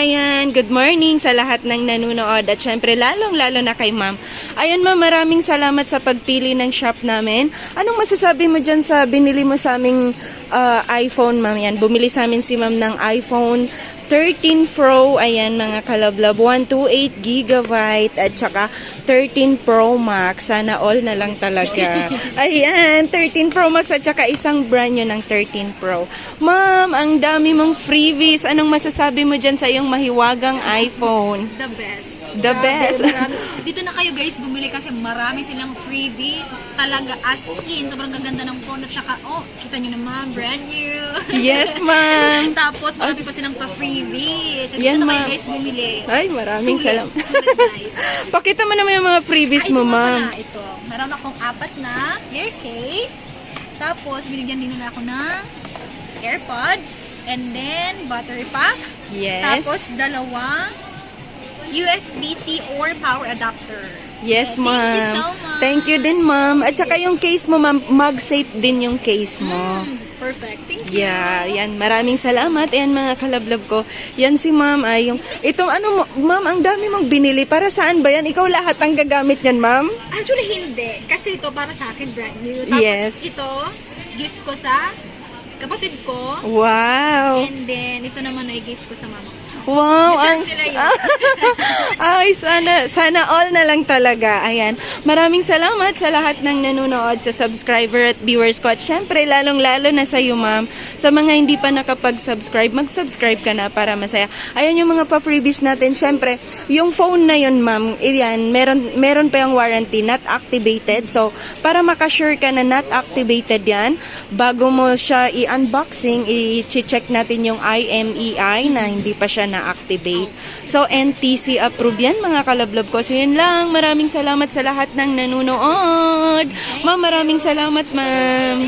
ayan, good morning sa lahat ng nanonood at syempre lalong-lalo na kay ma'am. Ayan ma'am, maraming salamat sa pagpili ng shop namin. Anong masasabi mo dyan sa binili mo sa aming iPhone ma'am? Yan, bumili sa amin si ma'am ng iPhone 13 Pro, ayan mga kalablab, 128 GB at saka 13 Pro Max. Sana all na lang talaga. Ayan, 13 Pro Max at saka isang brand new ng 13 Pro. Ma'am, ang dami mong freebies. Anong masasabi mo dyan sa iyong mahiwagang iPhone? The best. The best. Dito na kayo guys bumili kasi marami silang freebies. Talaga as in, sobrang gaganda ng phone at saka, oh, kita nyo naman, brand new. Yes, ma'am. Tapos marami pa silang pa-freebies. So, Yan, dito na kayo ma'am. guys bumili. Ay, maraming salamat. Sulit guys. Pakita mo naman yung mga freebies mo, ma'am. Ito. Meron akong 4 na ear case. Tapos, binigyan din nila ako ng AirPods. And then, battery pack. Yes. Tapos, 2 USB-C or power adapter. Yes, Okay, ma'am. Thank you so much. Thank you din, ma'am. At saka yung case mo, ma'am, mag-safe din yung case mo. Perfect. Thank you. Yeah, yan. Maraming salamat. Ayan, mga kalablab ko. Yan si ma'am ay yung... Itong ano mo, ma'am, ang dami mong binili. Para saan ba yan? Ikaw lahat ang gagamit yan, ma'am? Actually, hindi. Kasi ito para sa akin brand new. Tapos Yes. ito, gift ko sa kapatid ko. Wow! And then, ito naman ay gift ko sa mama ko. Wow! Ang... Deserve nila yun. Ay, sana all na lang talaga. Ayan. Maraming salamat sa lahat ng nanonood, sa subscriber at viewers ko. At syempre, lalong-lalo na sa iyo, ma'am. Sa mga hindi pa nakapag-subscribe, mag-subscribe ka na para masaya. Ayan yung mga pa-freebies natin. Syempre, yung phone na yun, ma'am, yan, meron pa yung warranty, not activated. So, para makasure ka na not activated yan, bago mo siya i-unboxing, i-check natin yung IMEI na hindi pa siya na-activate. So, NTC approved yan, mga kalablab ko. So, yun lang. Maraming salamat sa lahat ng nanonood. Ma'am, maraming salamat, ma'am.